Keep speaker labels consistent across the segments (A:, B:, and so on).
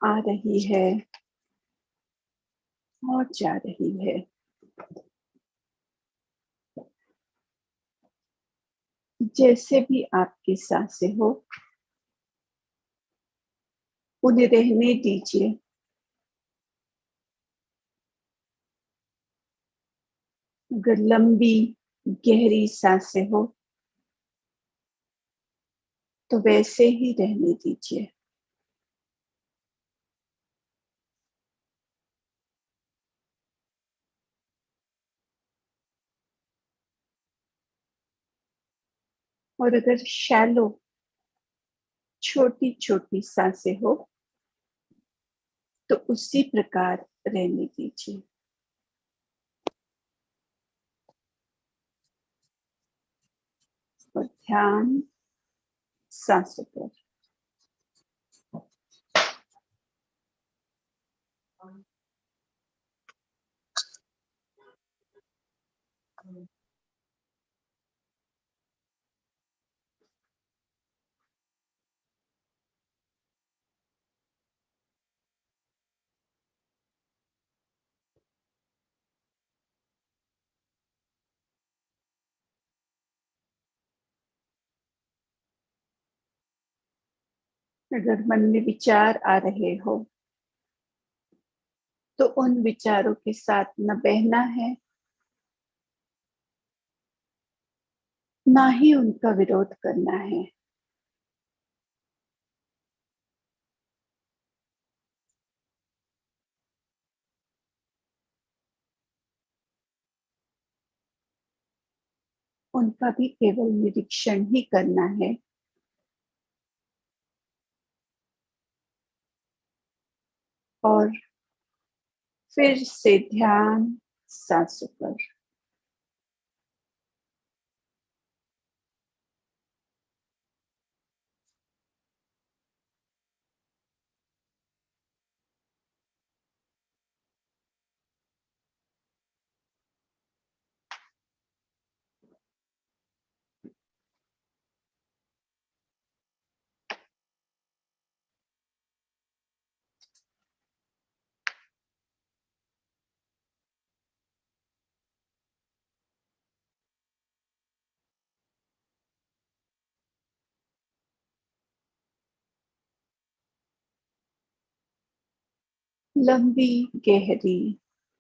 A: आ रही है और जा रही है। जैसे भी आपकी सांसें हो, उन्हें रहने दीजिए। अगर लंबी गहरी सांसें हो तो वैसे ही रहने दीजिए। और अगर शैलो छोटी छोटी सांसें हो तो उसी प्रकार रहने दीजिए। और ध्यान सांसों पर। अगर मन में विचार आ रहे हो तो उन विचारों के साथ न बहना है, ना ही उनका विरोध करना है। उनका भी केवल निरीक्षण ही करना है। और फिर से ध्यान सांसों पर। लंबी गहरी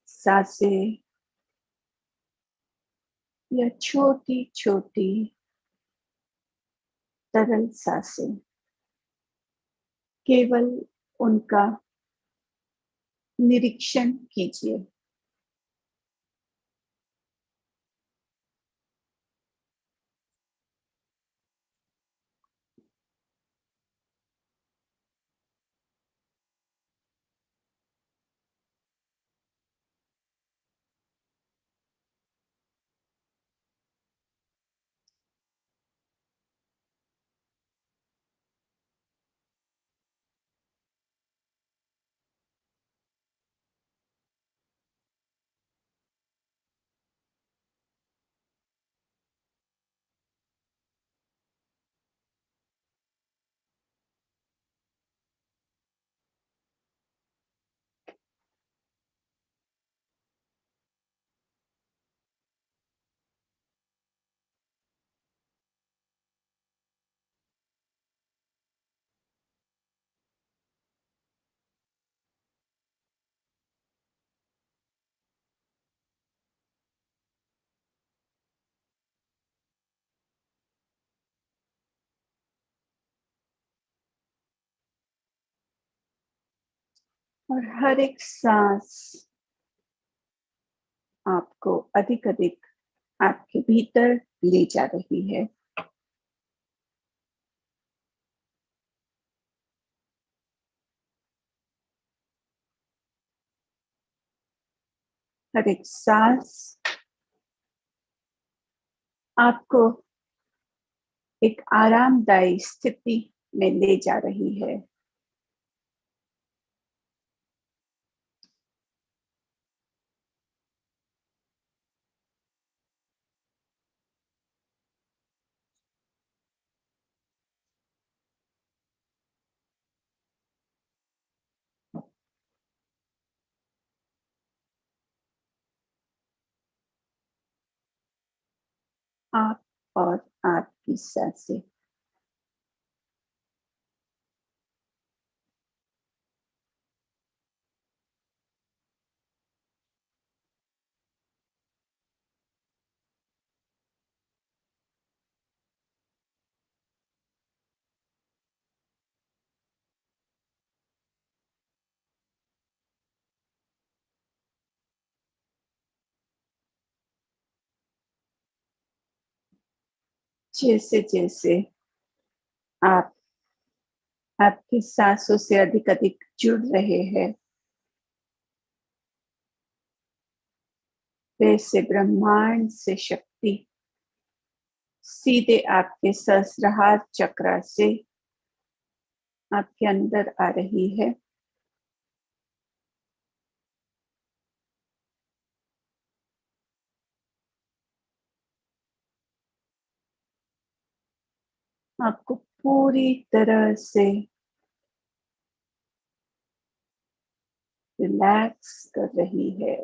A: सांसें या छोटी छोटी तरल सांसें, केवल उनका निरीक्षण कीजिए। और हर एक सांस आपको अधिक अधिक आपके भीतर ले जा रही है। हर एक सांस आपको एक आरामदायी स्थिति में ले जा रही है। और आपकी सांसें। जैसे जैसे आप आपकी सांसों से अधिक अधिक जुड़ रहे हैं, वैसे ब्रह्मांड से शक्ति सीधे आपके सहस्त्रार चक्र से आपके अंदर आ रही है। आपको पूरी तरह से रिलैक्स कर रही है।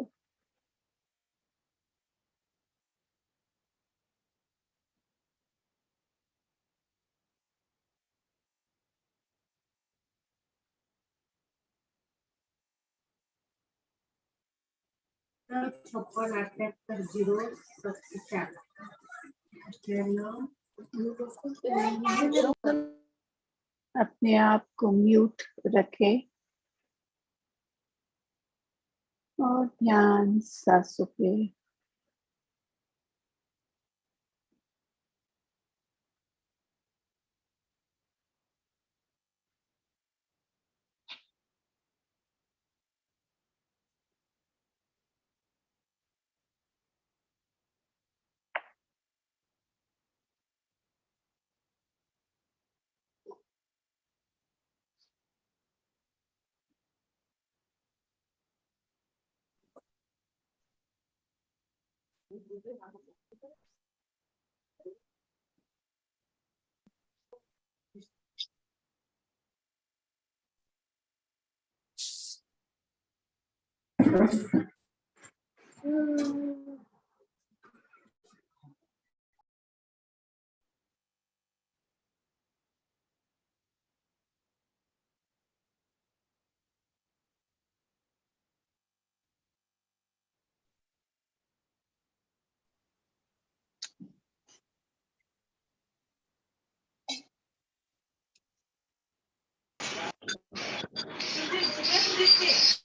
B: छप्पन 78 0
A: अपने आप को म्यूट रखें और ध्यान सांसों पे।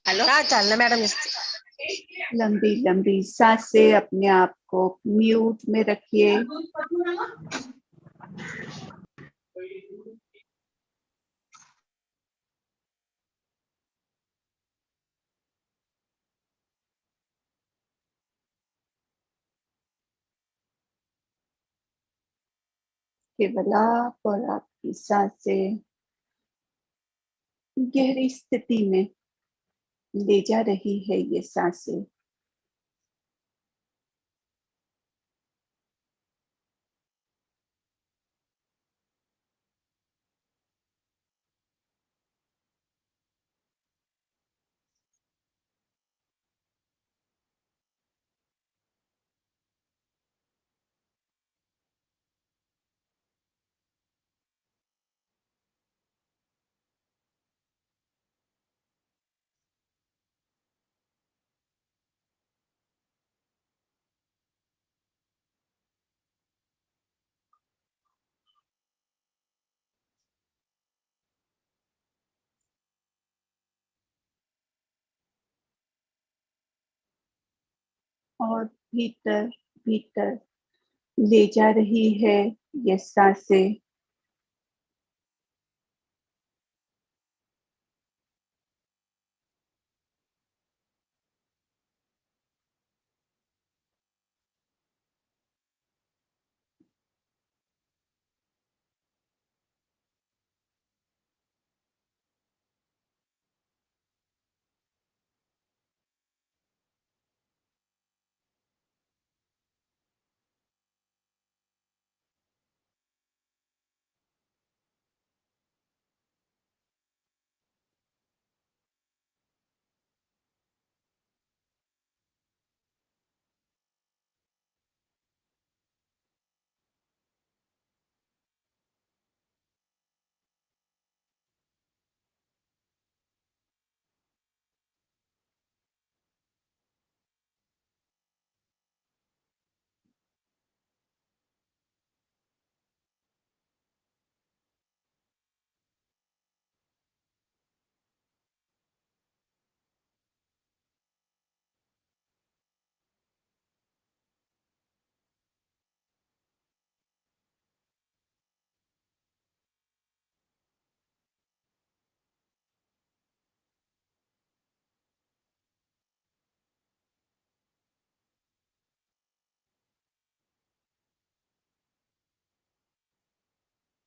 B: हेलो क्या चल मैडम।
A: लंबी लंबी सांसें अपने आप को म्यूट में रखिए। केवल आप और आपकी सांसें गहरी स्थिति में ले जा रही है। ये सांसें और भीतर भीतर ले जा रही है। ये सांसें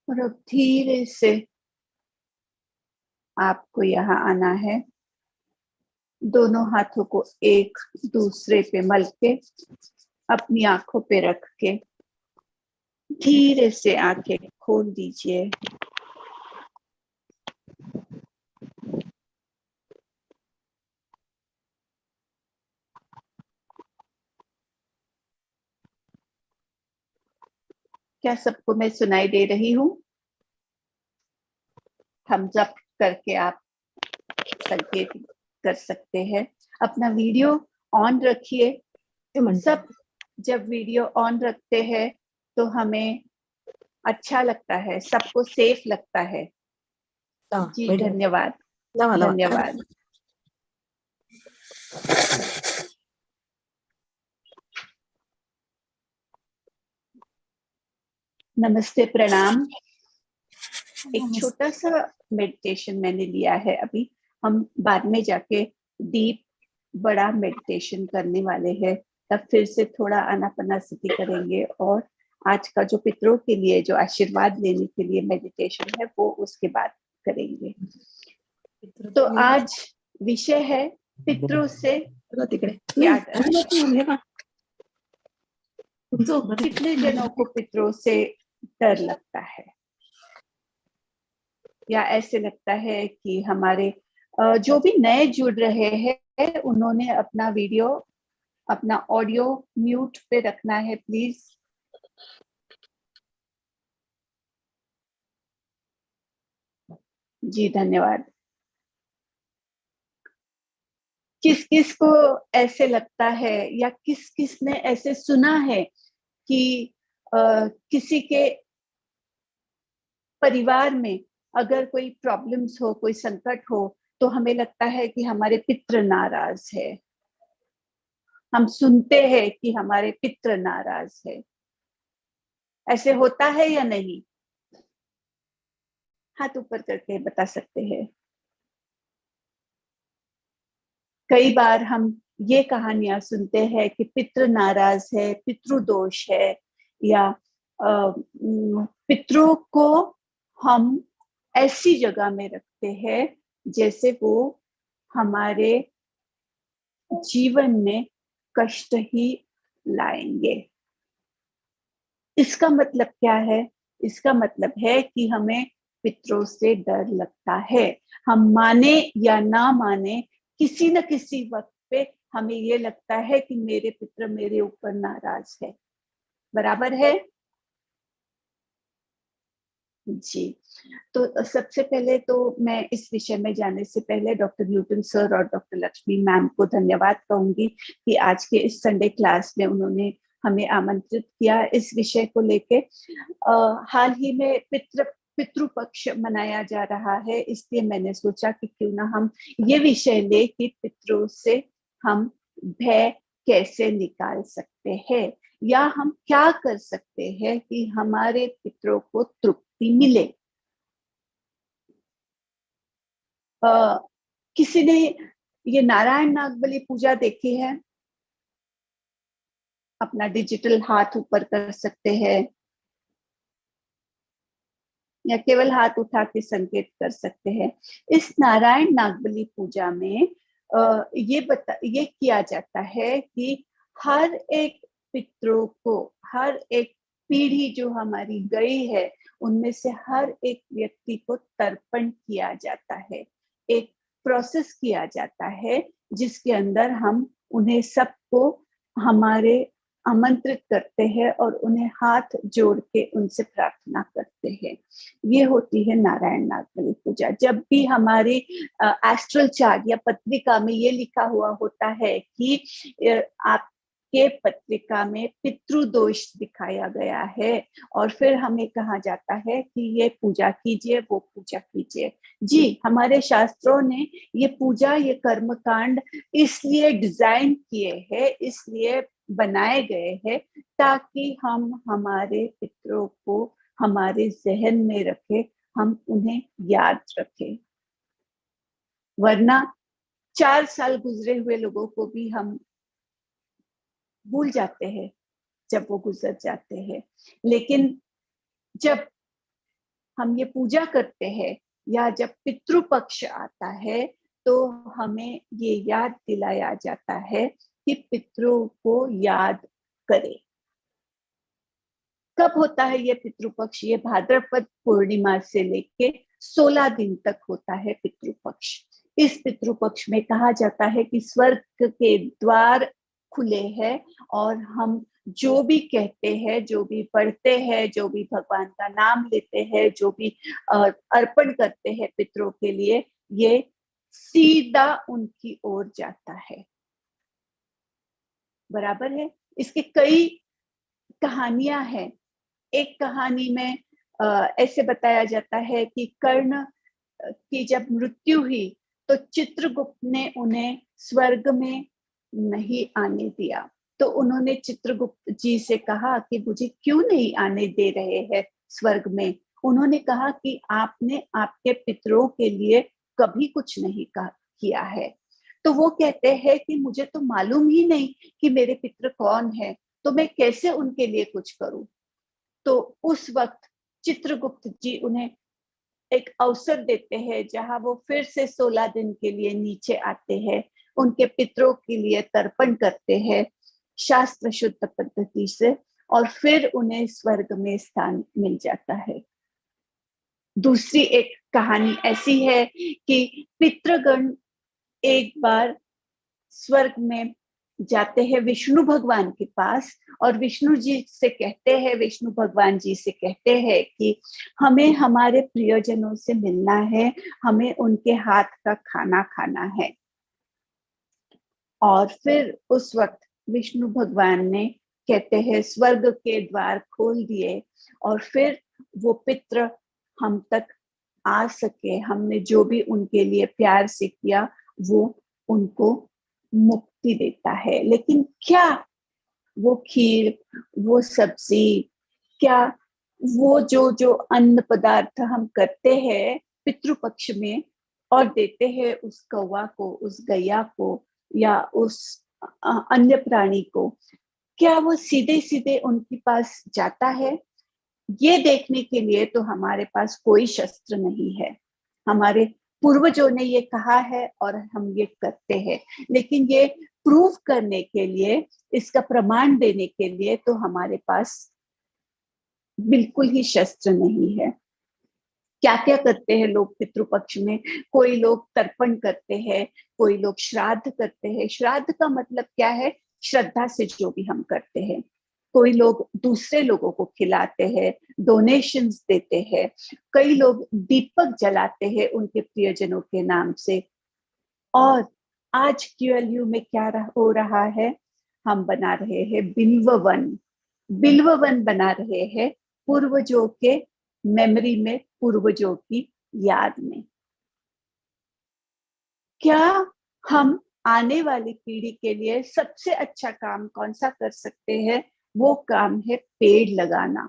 A: और अब धीरे से आपको यहाँ आना है, दोनों हाथों को एक दूसरे पे मल के अपनी आंखों पे रख के धीरे से आंखें खोल दीजिए। क्या सबको मैं सुनाई दे रही हूँ? थम्स अप करके आप संकेत कर सकते हैं। अपना वीडियो ऑन रखिए। सब जब वीडियो ऑन रखते हैं तो हमें अच्छा लगता है, सबको सेफ लगता है। जी धन्यवाद, धन्यवाद। नमस्ते, प्रणाम। एक छोटा सा मेडिटेशन मैंने लिया है अभी। हम बाद में जाके डीप बड़ा मेडिटेशन करने वाले हैं, तब फिर से थोड़ा आनापानासती करेंगे और आज का जो पितरों के लिए जो आशीर्वाद लेने के लिए मेडिटेशन है वो उसके बाद करेंगे। तो आज विषय है पितरों से क्या डर। कितने जनों को पितरों से डर लगता है, या ऐसे लगता है कि हमारे जो भी नए जुड़ रहे हैं उन्होंने अपना वीडियो, अपना ऑडियो म्यूट पे रखना है प्लीज। जी धन्यवाद। किस किस को ऐसे लगता है या किस किस ने ऐसे सुना है कि किसी के परिवार में अगर कोई प्रॉब्लम्स हो, कोई संकट हो, तो हमें लगता है कि हमारे पितृ नाराज है। हम सुनते हैं कि हमारे पितृ नाराज है। ऐसे होता है या नहीं? हाथ ऊपर करके बता सकते हैं। कई बार हम ये कहानियां सुनते हैं कि पितृ नाराज है, पितृ दोष है, या पितरों को हम ऐसी जगह में रखते हैं जैसे वो हमारे जीवन में कष्ट ही लाएंगे। इसका मतलब क्या है? इसका मतलब है कि हमें पितरों से डर लगता है। हम माने या ना माने, किसी न किसी वक्त पे हमें ये लगता है कि मेरे पितर मेरे ऊपर नाराज है। बराबर है जी। तो सबसे पहले तो मैं इस विषय में जाने से पहले डॉक्टर न्यूटन सर और डॉक्टर लक्ष्मी मैम को धन्यवाद कहूंगी कि आज के इस संडे क्लास में उन्होंने हमें आमंत्रित किया इस विषय को लेके। हाल ही में पितृपक्ष मनाया जा रहा है, इसलिए मैंने सोचा कि क्यों ना हम ये विषय ले कि पितरों से हम भय कैसे निकाल सकते हैं, या हम क्या कर सकते हैं कि हमारे पितरों को तृप्ति मिले। किसी ने ये नारायण नागबली पूजा देखी है? अपना डिजिटल हाथ ऊपर कर सकते हैं या केवल हाथ उठा के संकेत कर सकते हैं। इस नारायण नागबली पूजा में ये किया जाता है कि हर एक पितरों को, हर एक पीढ़ी जो हमारी गई है उनमें से हर एक व्यक्ति को तर्पण किया जाता है। एक प्रोसेस किया जाता है जिसके अंदर हम उन्हें सबको हमारे आमंत्रित करते हैं और उन्हें हाथ जोड़ के उनसे प्रार्थना करते हैं। ये होती है नारायण नागबली पूजा। जब भी हमारी एस्ट्रल चार्ट या पत्रिका में ये लिखा हुआ होता है कि आपके पत्रिका में पितृदोष दिखाया गया है और फिर हमें कहा जाता है कि ये पूजा कीजिए, वो पूजा कीजिए। जी, हमारे शास्त्रों ने ये पूजा, ये कर्मकांड इसलिए डिजाइन किए हैं, इसलिए बनाए गए हैं ताकि हम हमारे पितरों को हमारे जहन में रखे, हम उन्हें याद रखें। वरना 4 साल गुजरे हुए लोगों को भी हम भूल जाते हैं जब वो गुजर जाते हैं। लेकिन जब हम ये पूजा करते हैं या जब पितृपक्ष आता है तो हमें ये याद दिलाया जाता है कि पितरों को याद करें। कब होता है ये पितृपक्ष? ये भाद्रपद पूर्णिमा से लेके 16 दिन तक होता है पितृपक्ष। इस पितृपक्ष में कहा जाता है कि स्वर्ग के द्वार खुले हैं और हम जो भी कहते हैं, जो भी पढ़ते हैं, जो भी भगवान का नाम लेते हैं, जो भी अर्पण करते हैं पितरों के लिए, ये सीधा उनकी ओर जाता है। बराबर है। इसके कई कहानियां हैं। एक कहानी में ऐसे बताया जाता है कि कर्ण की जब मृत्यु हुई तो चित्रगुप्त ने उन्हें स्वर्ग में नहीं आने दिया। तो उन्होंने चित्रगुप्त जी से कहा कि मुझे क्यों नहीं आने दे रहे हैं स्वर्ग में? उन्होंने कहा कि आपने आपके पितरों के लिए कभी कुछ नहीं किया है। तो वो कहते हैं कि मुझे तो मालूम ही नहीं कि मेरे पितर कौन है, तो मैं कैसे उनके लिए कुछ करूं। तो उस वक्त चित्रगुप्त जी उन्हें एक अवसर देते हैं जहां वो फिर से 16 दिन के लिए नीचे आते हैं, उनके पितरों के लिए तर्पण करते हैं शास्त्र शुद्ध पद्धति से, और फिर उन्हें स्वर्ग में स्थान मिल जाता है। दूसरी एक कहानी ऐसी है कि पितृगण एक बार स्वर्ग में जाते हैं विष्णु भगवान के पास और विष्णु जी से कहते हैं, विष्णु भगवान जी से कहते हैं कि हमें हमारे प्रियजनों से मिलना है, हमें उनके हाथ का खाना खाना है। और फिर उस वक्त विष्णु भगवान ने कहते हैं स्वर्ग के द्वार खोल दिए और फिर वो पितृ हम तक आ सके। हमने जो भी उनके लिए प्यार से किया वो उनको मुक्ति देता है। लेकिन क्या वो खीर, वो सब्जी, क्या वो जो जो अन्न पदार्थ हम करते हैं पितृपक्ष में और देते हैं उस कौवा को, उस गैया को या उस अन्य प्राणी को, क्या वो सीधे सीधे उनके पास जाता है? ये देखने के लिए तो हमारे पास कोई शस्त्र नहीं है। हमारे पूर्वजों ने ये कहा है और हम ये करते हैं, लेकिन ये प्रूव करने के लिए, इसका प्रमाण देने के लिए तो हमारे पास बिल्कुल ही शस्त्र नहीं है। क्या क्या करते हैं लोग पितृपक्ष में? कोई लोग तर्पण करते हैं, कोई लोग श्राद्ध करते हैं। श्राद्ध का मतलब क्या है? श्रद्धा से जो भी हम करते हैं। कोई लोग दूसरे लोगों को खिलाते हैं, डोनेशंस देते हैं। कई लोग दीपक जलाते हैं उनके प्रियजनों के नाम से। और आज क्यूएलयू में क्या हो रहा है? हम बना रहे हैं बिल्व वन। बिल्व वन बना रहे हैं पूर्वजों के मेमोरी में, पूर्वजों की याद में। क्या हम आने वाली पीढ़ी के लिए सबसे अच्छा काम कौन सा कर सकते हैं? वो काम है पेड़ लगाना।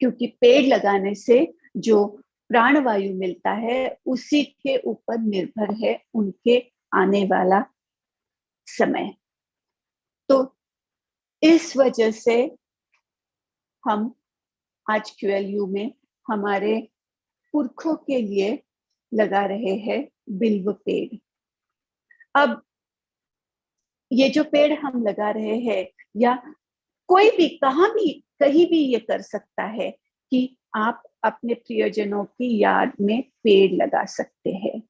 A: क्योंकि पेड़ लगाने से जो प्राणवायु मिलता है उसी के ऊपर निर्भर है उनके आने वाला समय। तो इस वजह से हम आज क्यूएलयू में हमारे पुरखों के लिए लगा रहे हैं बिल्व पेड़। अब ये जो पेड़ हम लगा रहे हैं, या कोई भी कहाँ भी कहीं भी ये कर सकता है कि आप अपने प्रियजनों की याद में पेड़ लगा सकते हैं।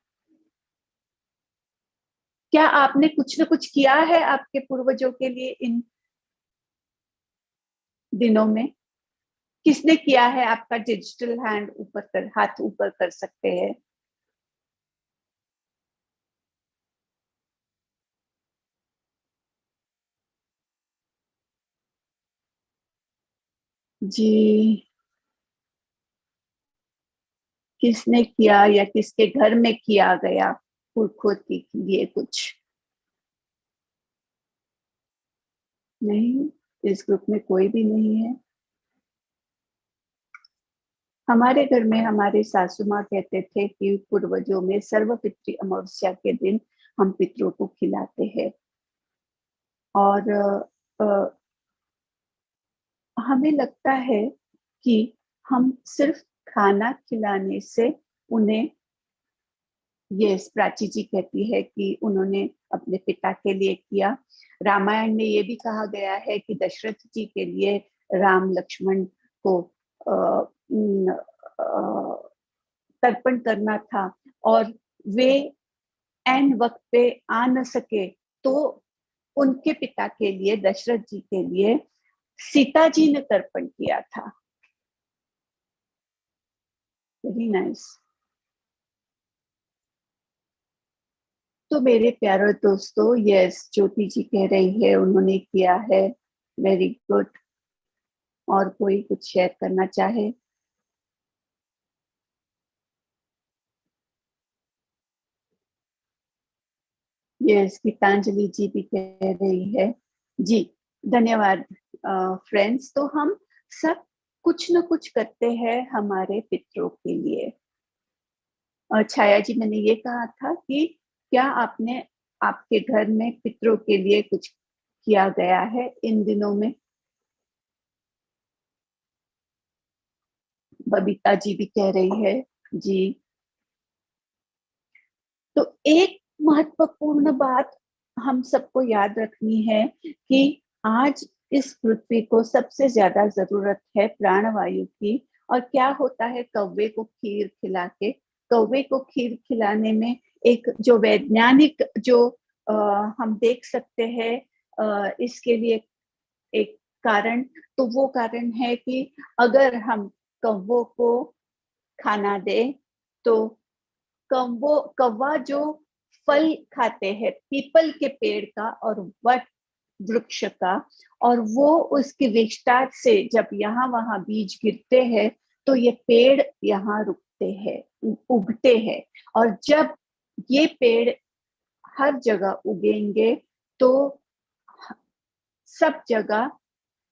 A: क्या आपने कुछ न कुछ किया है आपके पूर्वजों के लिए इन दिनों में? किसने किया है? आपका डिजिटल हैंड ऊपर कर, हाथ ऊपर कर सकते हैं। जी, किसने किया या किसके घर में किया गया पुरखों के लिए कुछ? नहीं, इस ग्रुप में कोई भी नहीं है। हमारे घर में हमारे सासू माँ कहते थे कि पूर्वजों में सर्वपितृ अमावस्या के दिन हम पितरों को खिलाते हैं। और हमें लगता है कि हम सिर्फ खाना खिलाने से उन्हें, ये प्राची जी कहती है कि उन्होंने अपने पिता के लिए किया। रामायण में ये भी कहा गया है कि दशरथ जी के लिए राम लक्ष्मण को तर्पण करना था और वे एन वक्त पे आ न सके, तो उनके पिता के लिए, दशरथ जी के लिए सीता जी ने तर्पण किया था। Very nice. तो मेरे प्यारे दोस्तों, यस, ज्योति जी कह रही है उन्होंने किया है। Very good. और कोई कुछ शेयर करना चाहे? यस, गीतांजलि जी भी कह रही है। जी, धन्यवाद फ्रेंड्स। तो हम सब कुछ न कुछ करते हैं हमारे पितरों के लिए। छाया जी, मैंने ये कहा था कि क्या आपने आपके घर में पितरों के लिए कुछ किया गया है इन दिनों में? बबीता जी भी कह रही है जी। तो एक महत्वपूर्ण बात हम सबको याद रखनी है कि आज इस पृथ्वी को सबसे ज्यादा जरूरत है प्राणवायु की। और क्या होता है, कौवे को खीर खिला के, कौवे को खीर खिलाने में एक जो वैज्ञानिक जो हम देख सकते हैं इसके लिए एक कारण, तो वो कारण है कि अगर हम कौवों को खाना दे तो कौवा जो फल खाते हैं पीपल के पेड़ का और वट वृक्ष का, और वो उसकी विस्तार से जब यहाँ वहां बीज गिरते हैं तो ये पेड़ यहाँ रुकते हैं, उगते हैं। और जब ये पेड़ हर जगह उगेंगे तो सब जगह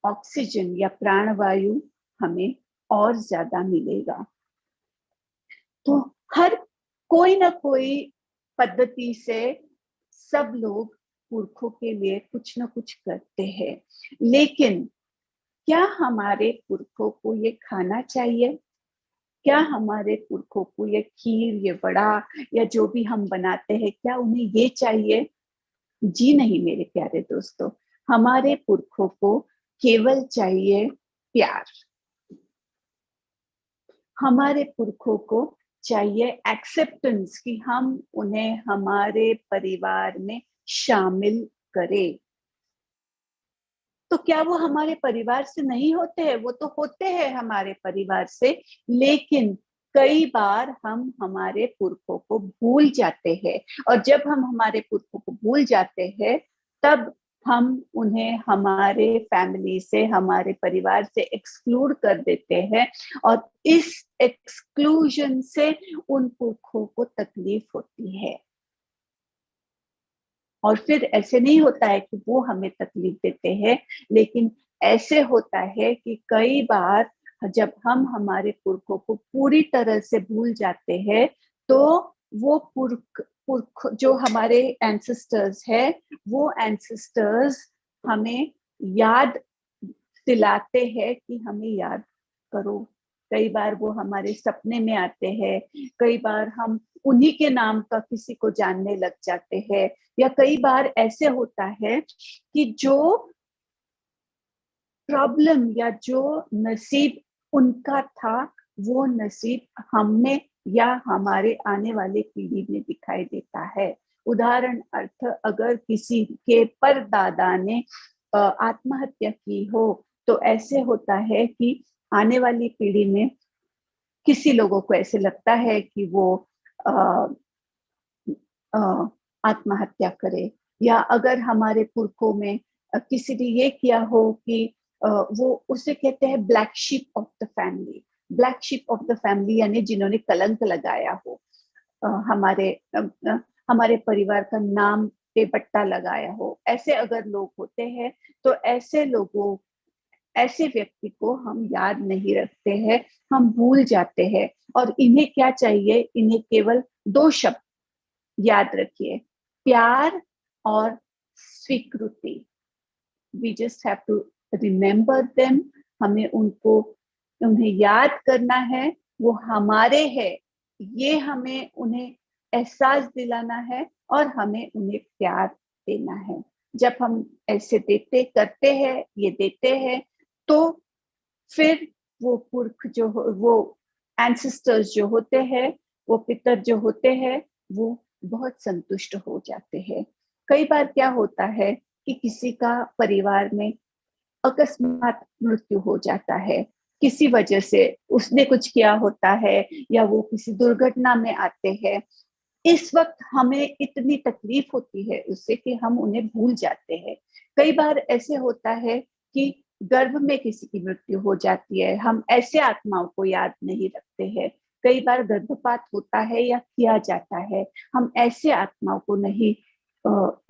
A: ऑक्सीजन या प्राणवायु हमें और ज्यादा मिलेगा। तो हर कोई ना कोई पद्धति से सब लोग पुरखों के लिए कुछ ना कुछ करते हैं। लेकिन क्या हमारे पुरखों को ये खाना चाहिए? क्या हमारे पुरखों को ये खीर, ये वड़ा या जो भी हम बनाते हैं, क्या उन्हें ये चाहिए? जी नहीं मेरे प्यारे दोस्तों, हमारे पुरखों को केवल चाहिए प्यार। हमारे पुरखों को चाहिए एक्सेप्टेंस कि हम उन्हें हमारे परिवार में शामिल करें। तो क्या वो हमारे परिवार से नहीं होते हैं? वो तो होते हैं हमारे परिवार से, लेकिन कई बार हम हमारे पुरखों को भूल जाते हैं। और जब हम हमारे पुरखों को भूल जाते हैं तब हम उन्हें हमारे फैमिली से, हमारे परिवार से एक्सक्लूड कर देते हैं। और इस एक्सक्लूजन से उन पुरखों को तकलीफ होती है। और फिर ऐसे नहीं होता है कि वो हमें तकलीफ देते हैं, लेकिन ऐसे होता है कि कई बार जब हम हमारे पुरखों को पूरी तरह से भूल जाते हैं तो वो पुरख पुरख जो हमारे एंसेस्टर्स है, वो एंसेस्टर्स हमें याद दिलाते हैं कि हमें याद करो। कई बार वो हमारे सपने में आते हैं, कई बार हम उन्हीं के नाम का किसी को जानने लग जाते हैं, या कई बार ऐसे होता है कि जो प्रॉब्लम या जो नसीब उनका था वो नसीब हमें या हमारे आने वाले पीढ़ी में दिखाई देता है। उदाहरण अर्थ, अगर किसी के परदादा ने आत्महत्या की हो तो ऐसे होता है कि आने वाली पीढ़ी में किसी लोगों को ऐसे लगता है कि वो आत्महत्या करे। या अगर हमारे पुरखों में किसी ने ये किया हो कि वो उसे कहते हैं black sheep of the family. Black sheep of the family यानी जिन्होंने कलंक लगाया हो, हमारे परिवार का नाम पे पट्टा लगाया हो। ऐसे अगर लोग होते हैं तो ऐसे व्यक्ति को हम याद नहीं रखते हैं, हम भूल जाते हैं। और इन्हें क्या चाहिए? इन्हें केवल दो शब्द याद रखिए, प्यार और स्वीकृति। We just have to remember them. हमें उन्हें याद करना है वो हमारे हैं, ये हमें उन्हें एहसास दिलाना है और हमें उन्हें प्यार देना है। जब हम ऐसे देते करते हैं, ये देते हैं, तो फिर वो पुरख जो वो एंसेस्टर्स जो होते हैं, वो पितर जो होते हैं, वो बहुत संतुष्ट हो जाते हैं। कई बार क्या होता है कि किसी का परिवार में अकस्मात मृत्यु हो जाता है, किसी वजह से उसने कुछ किया होता है या वो किसी दुर्घटना में आते हैं। इस वक्त हमें इतनी तकलीफ होती है उससे कि हम उन्हें भूल जाते हैं। कई बार ऐसे होता है कि गर्भ में किसी की मृत्यु हो जाती है, हम ऐसे आत्माओं को याद नहीं रखते हैं। कई बार गर्भपात होता है या किया जाता है, हम ऐसे आत्माओं को नहीं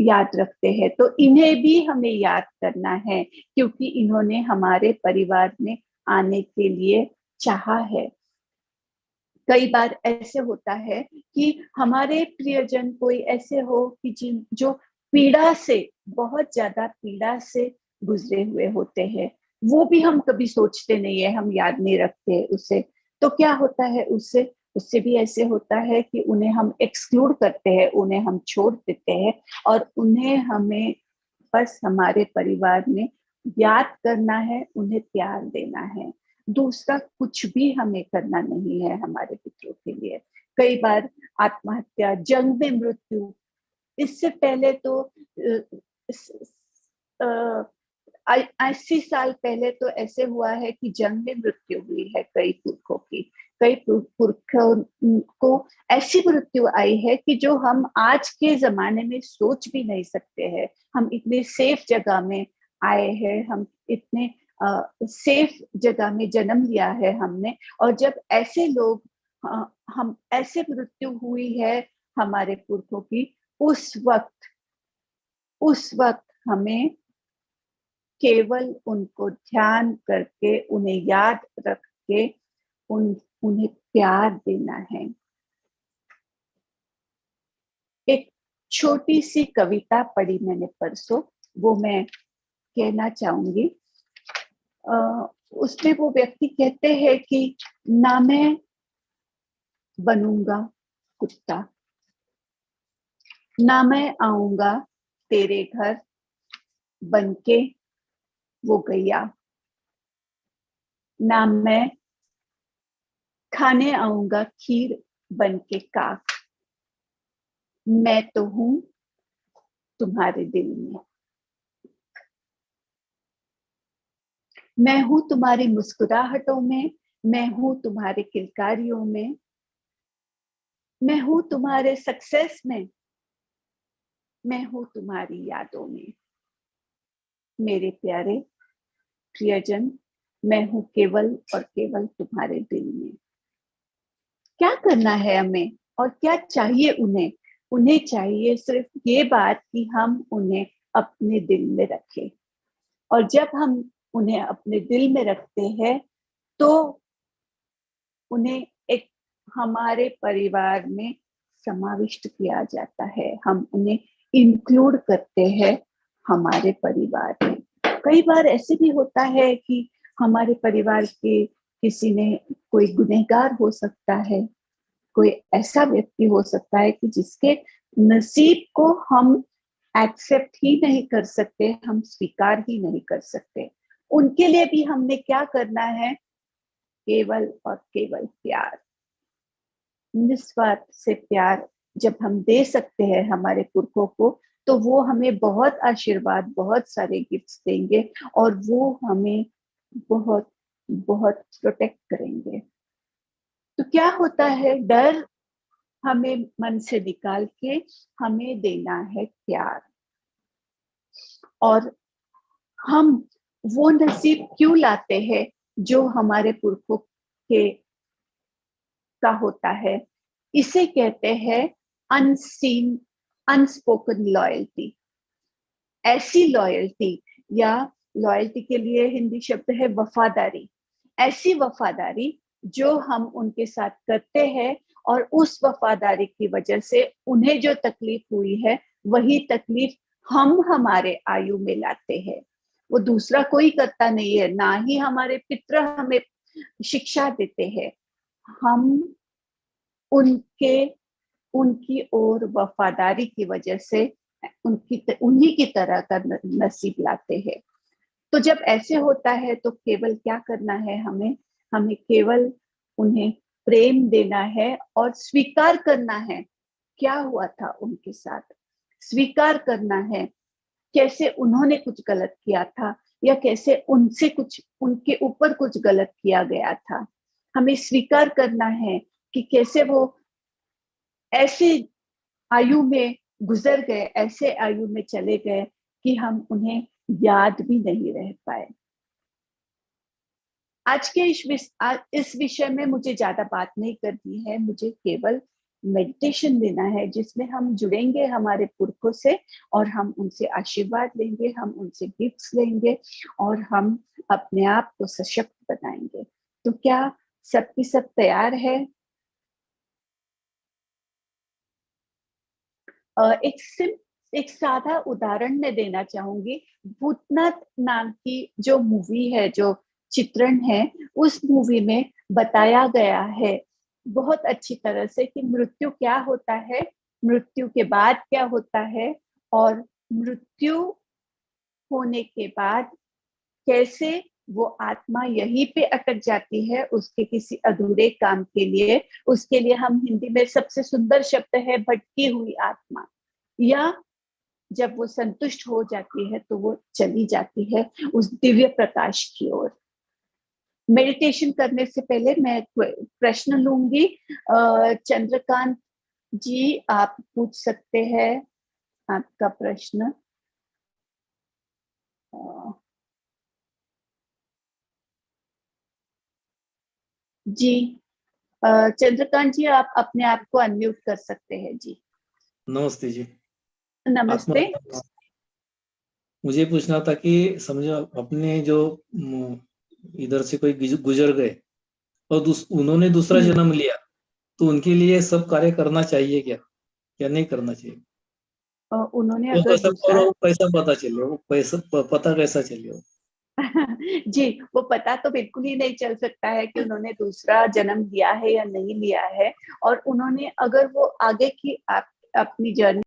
A: याद रखते हैं। तो इन्हें भी हमें याद करना है, क्योंकि इन्होंने हमारे परिवार में आने के लिए चाहा है। कई बार ऐसे होता है कि हमारे प्रियजन कोई ऐसे हो कि जिन जो पीड़ा से, बहुत ज्यादा पीड़ा से गुजरे हुए होते हैं, वो भी हम कभी सोचते नहीं है, हम याद नहीं रखते उसे। तो क्या होता है उससे उससे भी ऐसे होता है कि उन्हें हम एक्सक्लूड करते हैं, उन्हें हम छोड़ देते हैं, और उन्हें हमें बस हमारे परिवार में याद करना है, उन्हें प्यार देना है। दूसरा कुछ भी हमें करना नहीं है हमारे पितरों के लिए। कई बार आत्महत्या, जंग में मृत्यु, इससे पहले तो 80 साल पहले तो ऐसे हुआ है कि जंग में मृत्यु हुई है कई पुरखों की। कई पुरखों को ऐसी मृत्यु आई है कि जो हम आज के जमाने में सोच भी नहीं सकते हैं। हम इतने सेफ जगह में आए हैं, हम इतने सेफ जगह में जन्म लिया है हमने, और जब ऐसे लोग हम ऐसे मृत्यु हुई है हमारे पुरखों की, उस वक्त हमें केवल उनको ध्यान करके, उन्हें याद रख के उन्हें प्यार देना है। एक छोटी सी कविता पढ़ी मैंने परसों, वो मैं कहना चाहूंगी। उसमें वो व्यक्ति कहते हैं कि ना मैं बनूंगा कुत्ता, ना मैं आऊंगा तेरे घर बनके वो गैया, ना मैं खाने आऊंगा खीर बनके काक, मैं तो हूं तुम्हारे दिल में। मैं हूं तुम्हारी मुस्कुराहटों में, मैं हूं तुम्हारे किलकारियों में, मैं हूं तुम्हारे सक्सेस में, मैं हूं तुम्हारी यादों में। मेरे प्यारे प्रियजन, मैं हूं केवल और केवल तुम्हारे दिल में। क्या करना है हमें और क्या चाहिए उन्हें? उन्हें चाहिए सिर्फ ये बात कि हम उन्हें अपने दिल में रखें। और जब हम उन्हें अपने दिल में रखते हैं, तो उन्हें एक हमारे परिवार में समाविष्ट किया जाता है, हम उन्हें इंक्लूड करते हैं हमारे परिवार में। कई बार ऐसे भी होता है कि हमारे परिवार के किसी ने, कोई गुनहगार हो सकता है, कोई ऐसा व्यक्ति हो सकता है कि जिसके नसीब को हम एक्सेप्ट ही नहीं कर सकते, हम स्वीकार ही नहीं कर सकते। उनके लिए भी हमने क्या करना है? केवल और केवल प्यार, निस्वार्थ से प्यार जब हम दे सकते हैं हमारे पुरखों को, तो वो हमें बहुत आशीर्वाद, बहुत सारे गिफ्ट्स देंगे, और वो हमें बहुत बहुत प्रोटेक्ट करेंगे। तो क्या होता है, डर हमें मन से निकाल के हमें देना है प्यार। और हम वो नसीब क्यों लाते हैं जो हमारे पुरखों के का होता है? इसे कहते हैं अनसीन, अनस्पोकन लॉयल्टी। ऐसी लॉयल्टी, या लॉयल्टी के लिए हिंदी शब्द है वफादारी। ऐसी वफादारी जो हम उनके साथ करते हैं, और उस वफादारी की वजह से उन्हें जो तकलीफ हुई है, वही तकलीफ हम हमारे आयु में लाते हैं। वो दूसरा कोई करता नहीं है, ना ही हमारे पितर हमें शिक्षा देते हैं। हम उनकी ओर वफादारी की वजह से उन्हीं की तरह का नसीब लाते हैं। तो जब ऐसे होता है तो केवल क्या करना है, हमें हमें केवल उन्हें प्रेम देना है और स्वीकार करना है क्या हुआ था उनके साथ, स्वीकार करना है कैसे उन्होंने कुछ गलत किया था या कैसे उनसे कुछ उनके ऊपर कुछ गलत किया गया था। हमें स्वीकार करना है कि कैसे वो ऐसे आयु में गुजर गए, ऐसे आयु में चले गए कि हम उन्हें याद भी नहीं रह पाए। आज के इस विषय में मुझे ज्यादा बात नहीं करनी है, मुझे केवल मेडिटेशन देना है जिसमें हम जुड़ेंगे हमारे पुरखों से और हम उनसे आशीर्वाद लेंगे, हम उनसे गिफ्ट्स लेंगे और हम अपने आप को सशक्त बनाएंगे। तो क्या सबकी सब तैयार है? एक साधा उदाहरण मैं देना चाहूंगी। भूतनाथ नाम की जो मूवी है, जो चित्रण है, उस मूवी में बताया गया है बहुत अच्छी तरह से कि मृत्यु क्या होता है, मृत्यु के बाद क्या होता है और मृत्यु होने के बाद कैसे वो आत्मा यहीं पे अटक जाती है उसके किसी अधूरे काम के लिए। उसके लिए हम हिंदी में सबसे सुंदर शब्द है भटकी हुई आत्मा, या जब वो संतुष्ट हो जाती है तो वो चली जाती है उस दिव्य प्रकाश की ओर। मेडिटेशन करने से पहले मैं प्रश्न लूंगी। चंद्रकांत जी, आप पूछ सकते हैं आपका प्रश्न। जी, चंद्रकांत जी, आप अपने आप को अनम्यूट कर सकते हैं जी।
C: नमस्ते जी।
A: नमस्ते।
C: मुझे पूछना था कि समझो अपने जो इधर से कोई गुजर गए और उन्होंने दूसरा जन्म लिया, तो उनके लिए सब कार्य करना चाहिए क्या नहीं करना चाहिए?
A: उन्होंने
C: तो
A: अगर दूसरा
C: कैसा पता चले, वो पता कैसा चले वो?
A: जी, वो पता तो बिल्कुल ही नहीं चल सकता है कि उन्होंने दूसरा जन्म लिया है या नहीं लिया है। और उन्होंने अगर वो आगे की अपनी जर्नी